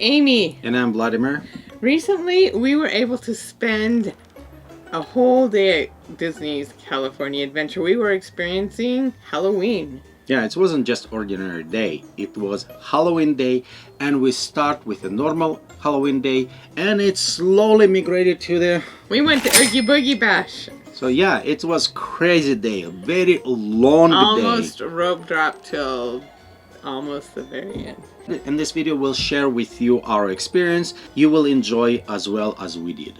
Amy. And I'm Vladimir. Recently, we were able to spend a whole day at Disney's California Adventure. We were experiencing Halloween. Yeah, it wasn't just ordinary day. It was Halloween day, and we start with a normal Halloween day, and it slowly migrated to the... We went to Oogie Boogie Bash. So yeah, it was crazy day, a very long day. Almost rope drop till almost the very end. In this video, we'll share with you our experience. You will enjoy as well as we did.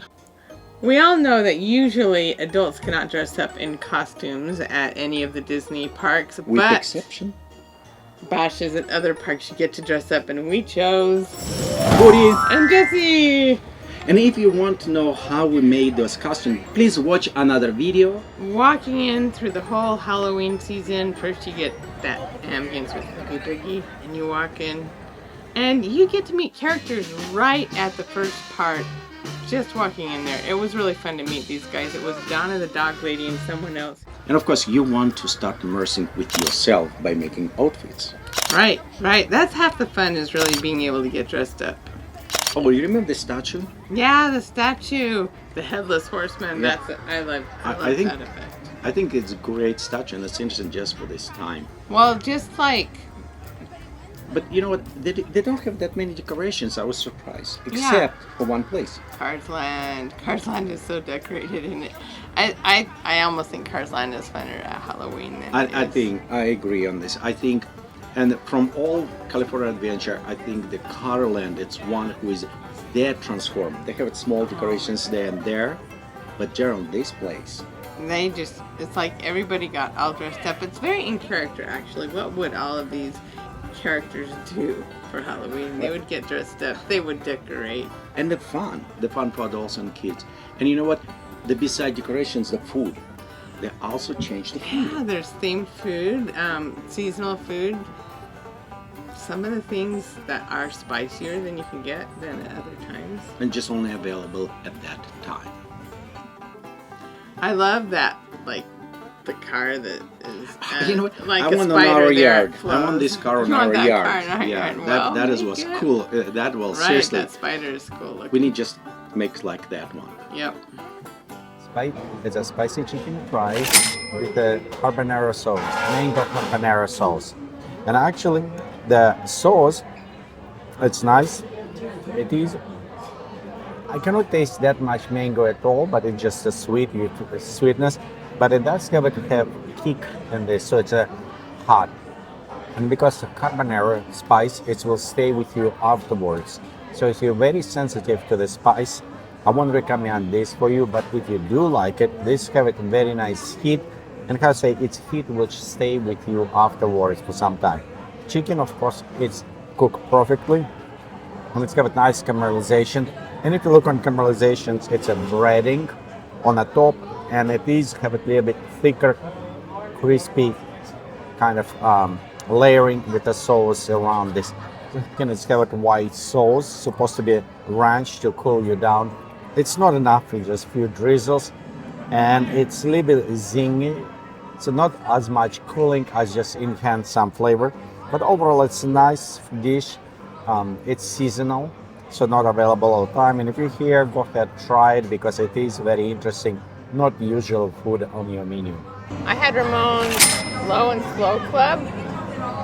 We all know that usually adults cannot dress up in costumes at any of the Disney parks, With but exception. bashes at other parks you get to dress up, and we chose Woody and Jessie. And if you want to know how we made those costumes, please watch another video. Walking in through the whole Halloween season, first you get that ambience with Oogie Boogie, and you walk in, and you get to meet characters right at the first part. Just walking in there, it was really fun to meet these guys. It was Donna the dog lady and someone else. And of course, you want to start immersing with yourself by making outfits. Right. That's half the fun, is really being able to get dressed up. Oh, you remember the statue? Yeah, the statue, the headless horseman. Yeah. I love I think that effect. I think it's a great statue, and it's interesting just for this time. Well, just like. But you know what? They don't have that many decorations. I was surprised, except for one place. Cars Land. Cars Land is so decorated in it. I almost think Cars Land is funner at Halloween than I think I agree on this. I think, and from all California Adventure, I think the Car Land, it's one who is there transformed. They have small decorations there and there, but they're on this place. It's like everybody got all dressed up. It's very in character, actually. What would all of these characters do for Halloween? They would get dressed up, they would decorate. And the fun for adults and kids. And you know what? Beside decorations, the food. They also changed the food. Yeah, there's themed food, seasonal food. Some of the things that are spicier than you can get than at other times. And just only available at that time. I love that, like, the car that is you know what? like I a want spider on our there. yard. I want this car on You want our that yard. car in our Yeah, yard? Well, that was make it. cool. That was Right, seriously. that spider is cool looking. We need just make like that one. Yep. It's a spicy chicken fry with a carbonara sauce, mango carbonara sauce. And actually, the sauce, it's nice. It is. I cannot taste that much mango at all, but it's just a sweetness. But it does have kick in this, so it's hot. And because the carbonara spice, it will stay with you afterwards. So if you're very sensitive to the spice, I won't recommend this for you. But if you do like it, this have a very nice heat, and how to say, its heat will stay with you afterwards for some time. Chicken, of course, it's cooked perfectly, and it's got a nice caramelization. And if you look on caramelizations, it's a breading on the top, and it is have a little bit thicker, crispy kind of layering with the sauce around this. It's got a white sauce, supposed to be ranch to cool you down. It's not enough, it's just a few drizzles, and it's a little bit zingy, so not as much cooling as just enhance some flavor. But overall, it's a nice dish. It's seasonal, so not available all the time. And if you're here, go ahead, try it, because it is very interesting, not usual food on your menu. I had Ramon's Low and Slow Club.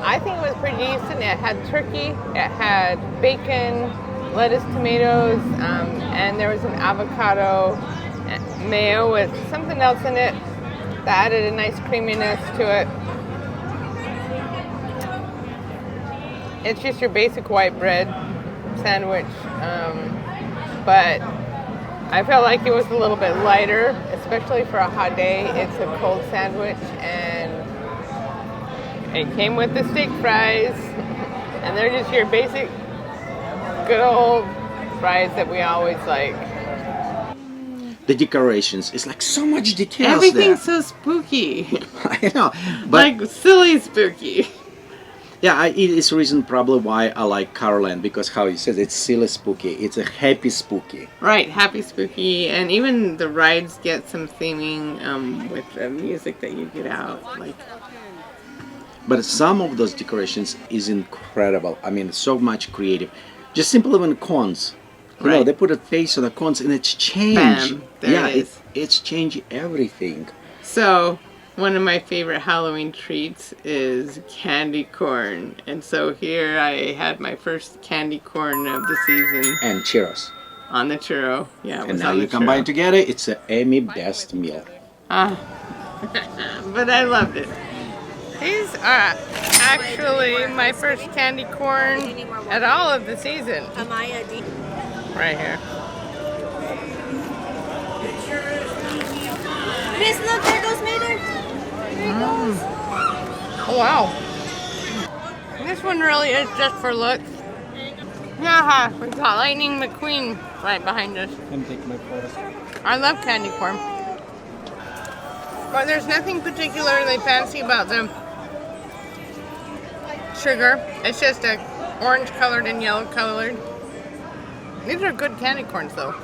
I think it was pretty decent. It had turkey, it had bacon, lettuce, tomatoes, and there was an avocado mayo with something else in it that added a nice creaminess to it. It's just your basic white bread sandwich, but I felt like it was a little bit lighter, especially for a hot day. It's a cold sandwich, and it came with the steak fries, and they're just your basic, good old fries that we always like. The decorations, it's like so much details Everything's there. so spooky. I know, but Like silly spooky. yeah, it is reason probably why I like Carland, because how he says it's silly spooky, it's a happy spooky. Right, happy spooky, and even the rides get some theming with the music that you get out. Like, But some of those decorations is incredible. I mean, so much creative. Just simple even cones. You know, Right. they put a face on the cones and it's changed. Bam, there yeah, it is. it's changed everything. So, one of my favorite Halloween treats is candy corn. And so here I had my first candy corn of the season And churros. on the churro. Yeah, it And was now on you the combine churro. together, it's a Amy best meal. Ah, but I loved it. These are actually my first candy corn at all of the season. Right here. Miss, look, there goes Mater. Oh wow. This one really is just for looks. Yeah, we've got Lightning McQueen right behind us. And take my photos. I love candy corn. But there's nothing particularly fancy about them. Sugar. It's just a orange colored and yellow colored. These are good candy corns though.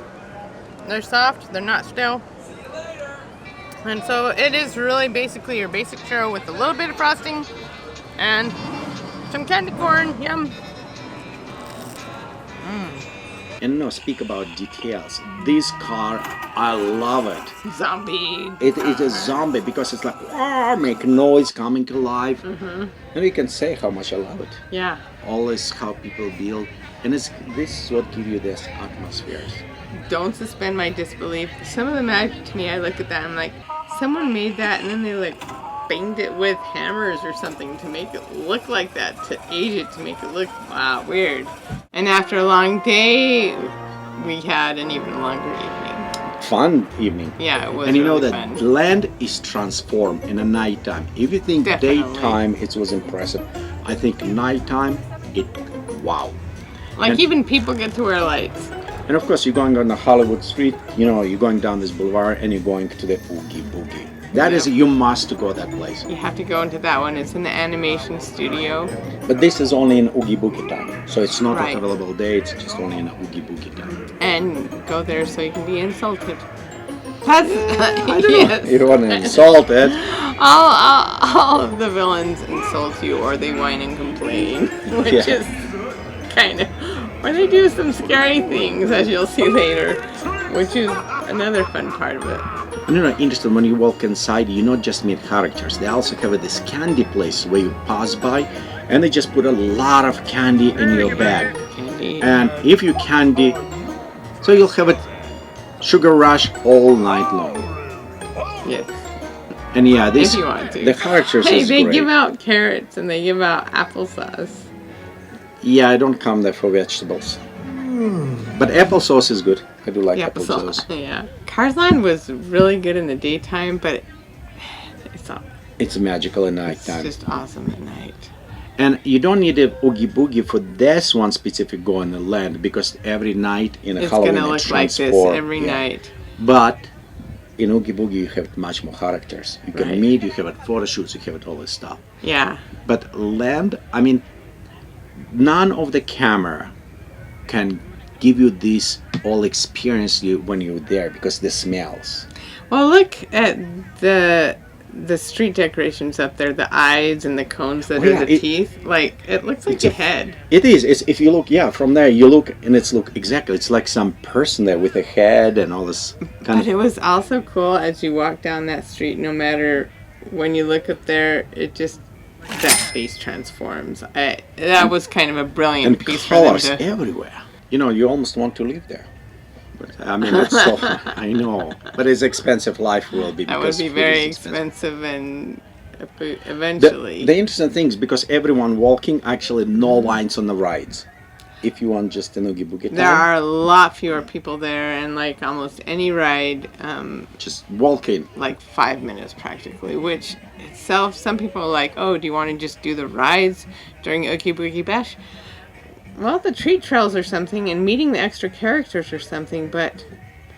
They're soft, they're not stale. And so it is really basically your basic churro with a little bit of frosting and some candy corn. Yum. And no, speak about details. This car, I love it. Zombie. It is a zombie because it's like, oh, make noise, coming to life. And you can say how much I love it. Yeah. Always how people build. And this is what gives you this atmospheres. Don't suspend my disbelief. Some of them, to me, I look at that, I'm like, someone made that and then they like banged it with hammers or something to make it look like that, to age it, to make it look, wow, weird. And after a long day, we had an even longer evening. Fun evening. Yeah, it was And you know really that fun. land is transformed in the nighttime. If you think Definitely. daytime, it was impressive. I think nighttime, wow. Like and- even people get to wear lights. And of course, you're going on the Hollywood Street, you know, you're going down this boulevard and you're going to the Oogie Boogie. That is, you must go that place. You have to go into that one. It's in the animation studio. But this is only in Oogie Boogie time. So it's not Right. available day, it's just only in Oogie Boogie time. And go there so you can be insulted. That's, I don't know. yes. You don't want to insult it. All of the villains insult you or they whine and complain, which Yeah. is kind of, or they do some scary things, as you'll see later, which is another fun part of it. And you know, interesting, when you walk inside, you not just meet characters. They also have this candy place where you pass by and they just put a lot of candy in your bag. Candy. And if you candy, so you'll have a sugar rush all night long. Yes, And yeah, this if you want to. the characters Hey, is they great. give out carrots and they give out applesauce. Yeah, I don't come there for vegetables. But applesauce is good. I do like The applesauce. applesauce. Yeah. Cars Line was really good in the daytime, but It's magical at it's nighttime. just awesome at night. And you don't need a Oogie Boogie for this one specific go on the land because every night in a It's Halloween gonna it look like this transform. every Yeah. night. But in Oogie Boogie you have much more characters. You can Right. meet, you have it photo shoots, you have it all this stuff. Yeah. But land, I mean, none of the camera can give you this all experience when you're there because the smells. Well, look at the street decorations up there, the eyes and the cones that Oh, are yeah, the teeth. Like, it looks like It's a a- head. It is. It's, if you look, yeah, from there you look and it's look exactly. It's like some person there with a head and all this kind But of. it was also cool as you walk down that street, no matter when you look up there, it just, that face transforms. That was kind of a brilliant And piece for them colors to... everywhere. You know, you almost want to live there. But I mean, it's so. I know, but it's expensive. Life will be. That would because be food very is expensive and The, eventually. the interesting thing is because everyone walking, actually no lines on the rides. If you want just an Oogie Boogie There time, are a lot fewer people there, and like almost any ride, just walk in. like 5 minutes practically, which itself, some people are like, oh, do you want to just do the rides during Oogie Boogie Bash? Well, the treat trails or something, and meeting the extra characters or something, but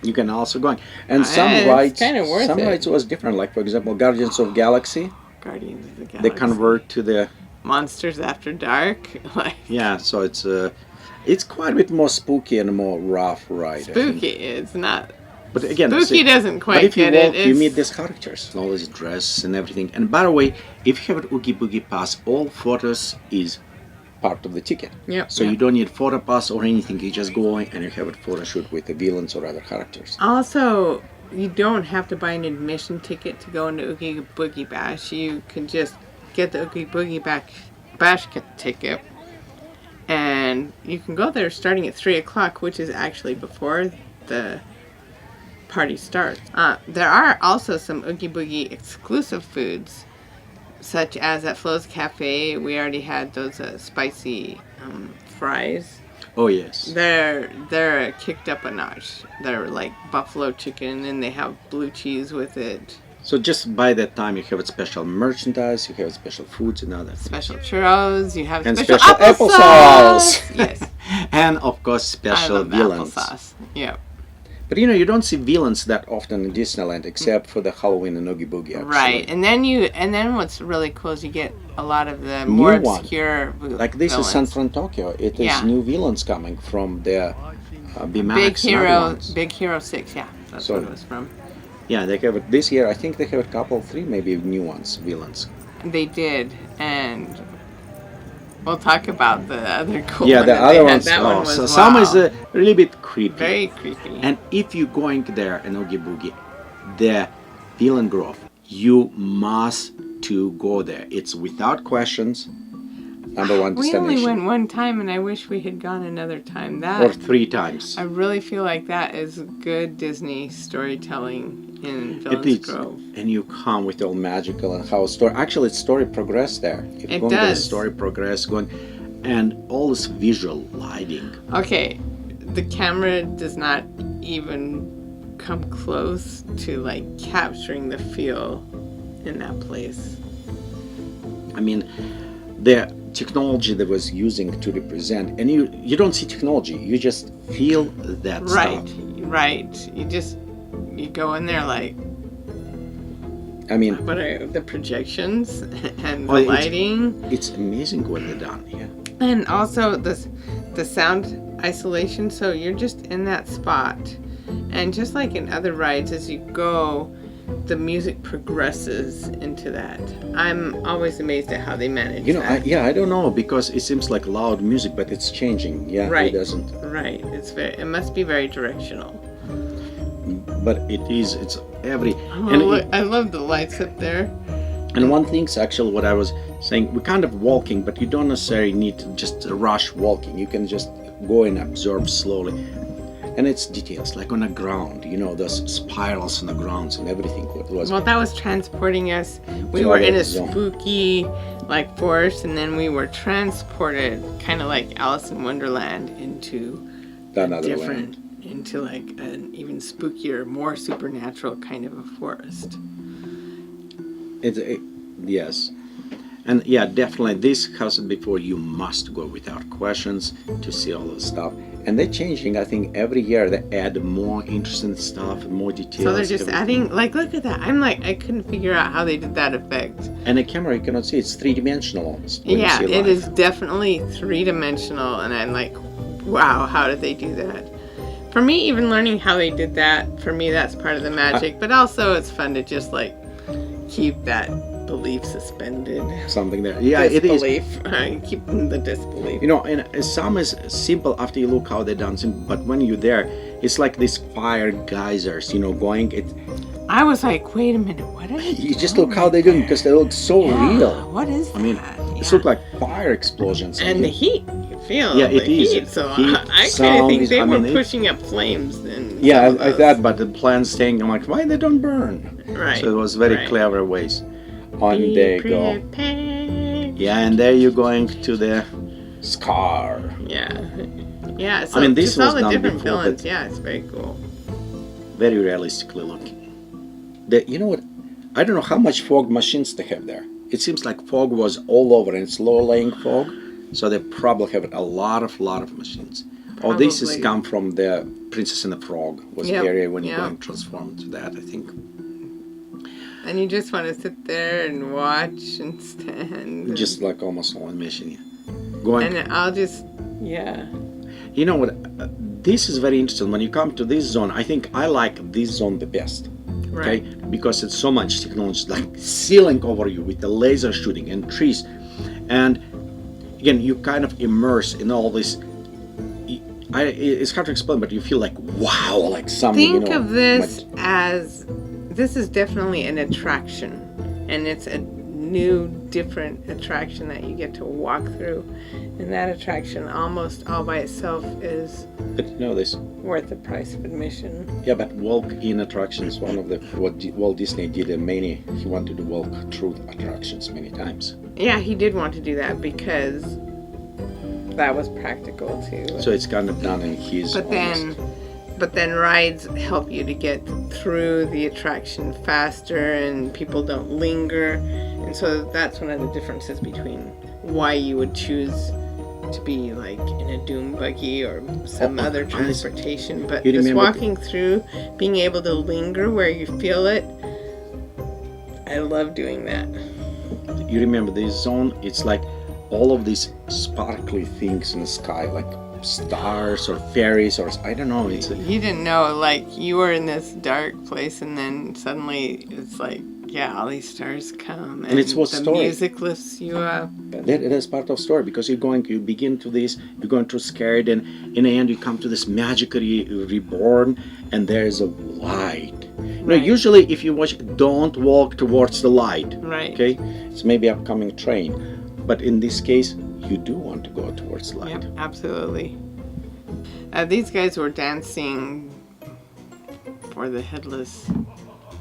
You can also go on. And some It's rides, kinda worth some it. rides was different. Like for example, Guardians of Galaxy, Guardians of the Galaxy, they convert to the Monsters After Dark, like yeah. So it's quite a bit more spooky and more rough ride. I think. spooky. It's not. But again, Spooky see, doesn't quite but if you get walk, it. you It's- meet these characters, all this dress and everything. And by the way, if you have an Oogie Boogie pass, all photos is part of the ticket. Yep, So you yep. don't need photo pass or anything. You just go in and you have a photo shoot with the villains or other characters. Also, you don't have to buy an admission ticket to go into Oogie Boogie Bash. You can just get the Oogie Boogie Bash ticket, and you can go there starting at 3 o'clock, which is actually before the party starts. There are also some Oogie Boogie exclusive foods, such as at Flo's Cafe. We already had those spicy fries. Oh yes. They're kicked up a notch. They're like buffalo chicken, and they have blue cheese with it. So just by that time you have special merchandise, you have special foods and other Special churros. You have and special apple applesauce. Yes. And of course I special love villains. applesauce. Yep. But you don't see villains that often in Disneyland except for the Halloween and Oogie Boogie. Actually. Right, and then what's really cool is you get a lot of the more obscure like this villains. is SanfransTokyo. It is Yeah. new villains coming from the BMAX. Big Hero 6. Yeah, that's So- what it was from. Yeah, they have it this year. I think they have a couple, 3 maybe new ones, villains. They did, and we'll talk about the other cool Yeah, one the that other they had. ones. That one was so some is wow. a little bit creepy. Very creepy. And if you're going there in Oogie Boogie, the Villain Grove, you must to go there. It's without questions. Number one we destination. only went one time, and I wish we had gone another time. That or 3 times. I really feel like that is good Disney storytelling in It Villains is, Grove. and you come with all magical and how story. Actually, story progress there. If It going there, does. story progress going, and all this visual lighting. Okay, the camera does not even come close to like capturing the feel in that place. I mean, the technology that was using to represent, and you don't see technology. You just feel that Right, stuff. right. You go in there like, I mean, what are the projections and the Well, lighting, it's amazing what they've done. Yeah. and also the sound isolation. So you're just in that spot, and just like in other rides, as you go, the music progresses into that. I'm always amazed at how they manage that. I don't know, because it seems like loud music, but it's changing. Yeah, Right. it doesn't. Right. It must be very directional. But it is. It's every. Oh, And look, I love the lights up there. And one thing's actually what I was saying, we're kind of walking, but you don't necessarily need to just rush walking. You can just go and observe slowly. And it's details, like on the ground, those spirals on the grounds and everything. What was Well, that was transporting us. We To were in other a zone. spooky forest, and then we were transported, kind of like Alice in Wonderland, into another different, land. into like an even spookier, more supernatural kind of a forest. Yes. And yeah, definitely this house before you must go without questions to see all the stuff. And they're changing, I think every year they add more interesting stuff, more details. So they're just everything. adding, look at that. I couldn't figure out how they did that effect. And the camera, you cannot see, it's 3-dimensional almost. when you Yeah, see it live. is definitely 3-dimensional, and I'm like, wow, how did they do that? For me, even learning how they did that, for me, that's part of the magic. But also, it's fun to just keep that belief suspended. Something there. Yeah, it is. Disbelief. Keep the disbelief. And some is simple after you look how they're dancing, but when you're there, it's like these fire geysers, going. I was like, wait a minute, what are they You just doing look how they're doing because they look so Yeah, real. What is that? I mean, it look like fire explosions. And the heat, you feel Yeah, the it is. heat. So Heat, I kind of sound think is- they I were mean, it- pushing up flames. And Yeah, I thought, but the plants staying. I'm like, why they don't burn? Right. So it was very right. clever ways. On there you go. Prepared. Yeah, and there you're going to the scar. Yeah. Yeah, so I mean, this just all was the done different before, villains. but- Yeah, it's very cool. Very realistically looking. You know what? I don't know how much fog machines they have there. It seems like fog was all over, and it's low-laying fog, so they probably have a lot of machines. Oh, this has Probably. come from the Princess and the Frog was Yep, the area when you're yep. going to transform to that, I think. And you just want to sit there and watch and stand. Just like almost on mission. Yeah. Going. And I'll just, yeah. You know what? This is very interesting. When you come to this zone, I think I like this zone the best. Okay, Right. because it's so much technology, like ceiling over you with the laser shooting and trees, and again, you kind of immerse in all this. It's hard to explain, but you feel like wow, like something. Think of this as this is definitely an attraction, and it's a new, different attraction that you get to walk through, and that attraction almost all by itself is. But you know this. Worth the price of admission. Yeah, but walk-in attractions, one of the what Walt Disney did many. He wanted to walk through attractions many times. Yeah, he did want to do that because that was practical too. So it's kind of done in his. But then rides help you to get through the attraction faster, and people don't linger, and so that's one of the differences between why you would choose to be like in a doom buggy or some other transportation. But just walking through, being able to linger where you feel it, I love doing that. You remember this zone? It's like all of these sparkly things in the sky, like stars or fairies or I don't know. You didn't know, like you were in this dark place, and then suddenly it's like, yeah, all these stars come, and it's what the story. Music lifts you up. That is part of story, because you begin to this, you're going through scared, and in the end you come to this magically reborn, and there's a light. You know, usually if you watch, don't walk towards the light. Right. Okay, it's maybe upcoming train, but in this case, you do want to go towards the light. Yep, absolutely. These guys were dancing for the headless.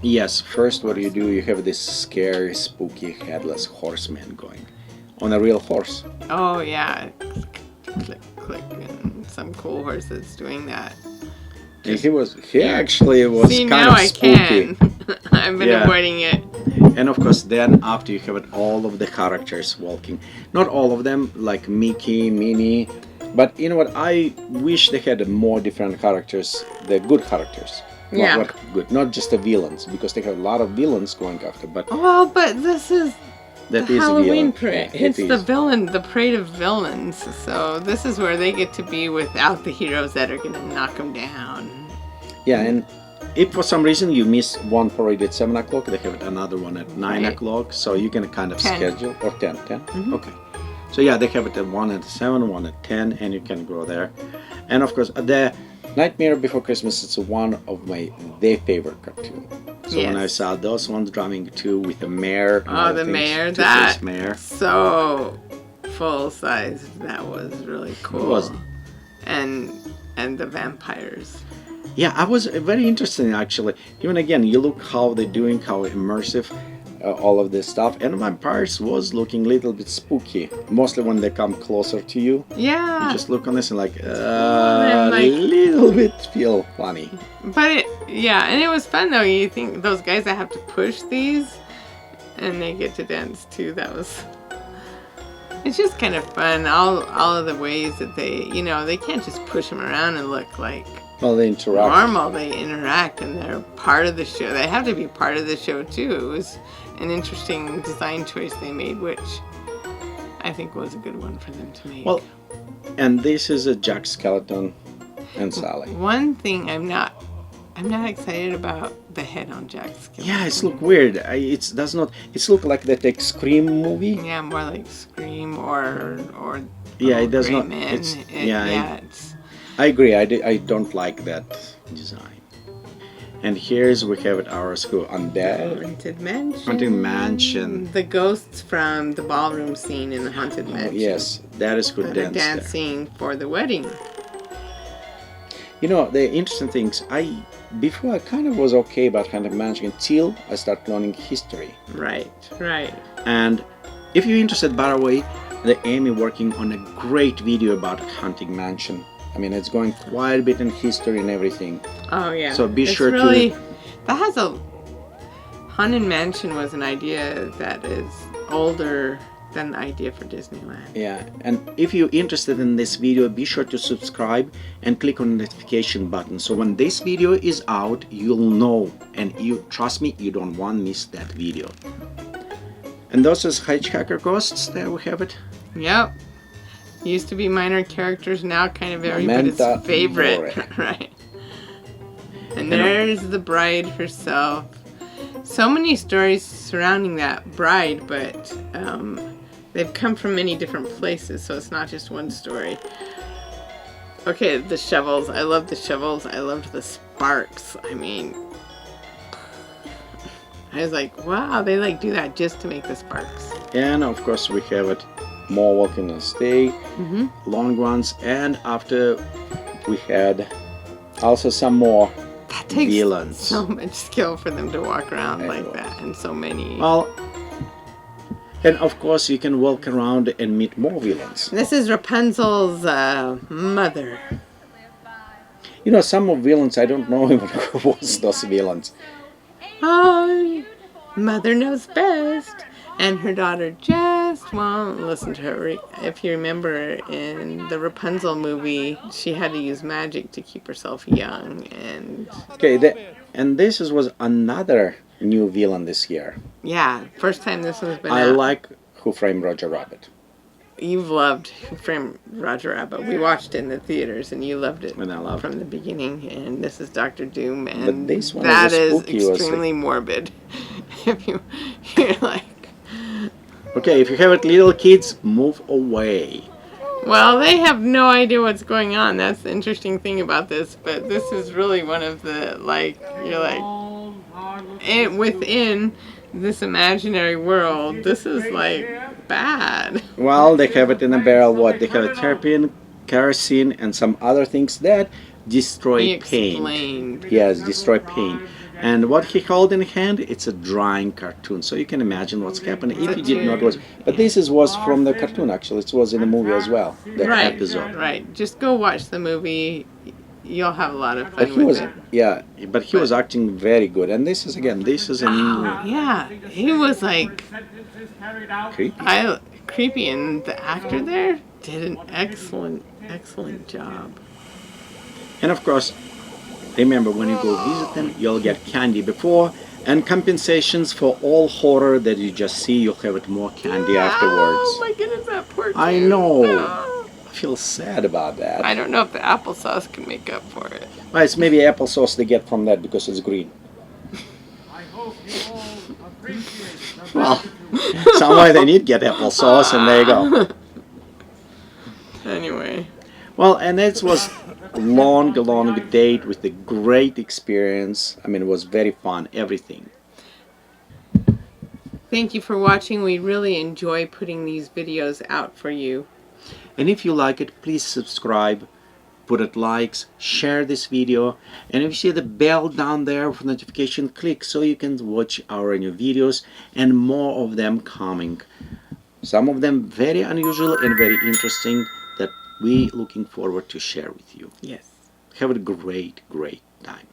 Yes, first what you do, you have this scary, spooky, headless horseman going on a real horse. Oh yeah, click, click, and some cool horse that's doing that. And he actually was See, kind now of spooky. I can. I've been avoiding it. And of course, then after you have all of the characters walking, not all of them, like Mickey, Minnie, but you know what? I wish they had more different characters, the good characters. Not good, not just the villains, because they have a lot of villains going after. But this is the Halloween parade. It's the villain, the parade of villains. So this is where they get to be without the heroes that are going to knock them down. Yeah, and if for some reason you miss one parade at 7 o'clock, they have another one at 9 o'clock. So you can kind of 10. schedule, or 10. Mm-hmm. Okay. So yeah, they have it at 1 at 7, 1 at 10, and you can go there. And of course, the Nightmare Before Christmas is one of my favorite cartoons. So when I saw those ones drumming too with the mayor. Oh, the mayor, so full size. That was really cool. It was. And the vampires. Yeah, I was very interested actually. Even again, you look how they're doing, how immersive. All of this stuff, and vampires was looking a little bit spooky, mostly when they come closer to you. Yeah, you just look on this and like a little bit feel funny. But and it was fun though. You think those guys that have to push these, and they get to dance too. It's just kind of fun. All of the ways that they can't just push them around and look like. Well, they interact. Normal, they interact, and they're part of the show. They have to be part of the show too. It was an interesting design choice they made, which I think was a good one for them to make. Well, and this is a Jack Skeleton and Sally. One thing I'm not excited about the head on Jack Skeleton. Yeah, it's look weird. It's look like that Scream movie. Yeah, more like Scream or. Yeah, it does not. I agree. I don't like that design. And here's we have our school Undead. Haunted Mansion. The ghosts from the ballroom scene in the Haunted Mansion. Yes, that is good dance. Dancing for the wedding. You know, the interesting things, before I kind of was okay about Haunted Mansion until I started learning history. Right. And if you're interested, by the way, the Amy working on a great video about Haunted Mansion. I mean, it's going quite a bit in history and everything. Oh, yeah. So be sure Haunted Mansion was an idea that is older than the idea for Disneyland. Yeah, and if you're interested in this video, be sure to subscribe and click on the notification button. So when this video is out, you'll know. And trust me, you don't want to miss that video. And those is Hitchhiker Ghosts. There we have it. Yep. Used to be minor characters, now kind of everybody's favorite. Right. And there's the bride herself. So many stories surrounding that bride, but they've come from many different places, so it's not just one story. Okay, the shovels. I love the shovels. I loved the sparks. I mean, I was like, wow, they like do that just to make the sparks. And of course we have it more walking and stay, long ones, and after we had also some more That takes villains. so much skill for them to walk around like that, and so many. Well, and of course you can walk around and meet more villains. This is Rapunzel's mother. You know, some of villains, I don't know even who was those villains. Oh, mother knows best. And her daughter just won't listen to her. If you remember in the Rapunzel movie, she had to use magic to keep herself young. And Okay, and this was another new villain this year. yeah, first time this one's been I out. like Who Framed Roger Rabbit. You've loved Who Framed Roger Rabbit. We watched it in the theaters, and you loved it And I loved from the beginning. And this is Dr. Doom, and But this one that was is spooky, was it? extremely morbid. If you're like, Okay, if you have little kids, move away. well, they have no idea what's going on. That's the interesting thing about this. But this is really one of the, like, you're like, within this imaginary world, this is like bad. Well, they have it in a barrel. What? They have a terpene, kerosene, and some other things that destroy He paint. explained. Yes, destroy paint. And what he held in hand, it's a drawing cartoon. So you can imagine what's happening if you did not watch. But this was from the cartoon, actually. It was in the movie as well, the Right, episode. right. Just go watch the movie. You'll have a lot of But fun he with was, it. yeah, but he was acting very good. And this is, again, this is a new Yeah, he was like creepy. creepy, and the actor there did an excellent job. And of course, remember when you go visit them, you'll get candy before, and compensations for all horror that you just see, you'll have it more candy afterwards. Oh my goodness, that poor I dude. know. Oh. I feel sad about that. I don't know if the applesauce can make up for it. Well, it's maybe applesauce they get from that because it's green. Well, somewhere they need get applesauce, and there you go. Anyway, Well, and it was long date with a great experience. I mean, it was very fun, everything. thank you for watching. We really enjoy putting these videos out for you. And if you like it, please subscribe, put it likes, share this video, and if you see the bell down there for notification, click so you can watch our new videos, and more of them coming. Some of them very unusual and very interesting that we looking forward to share with you. Yes. Have a great time.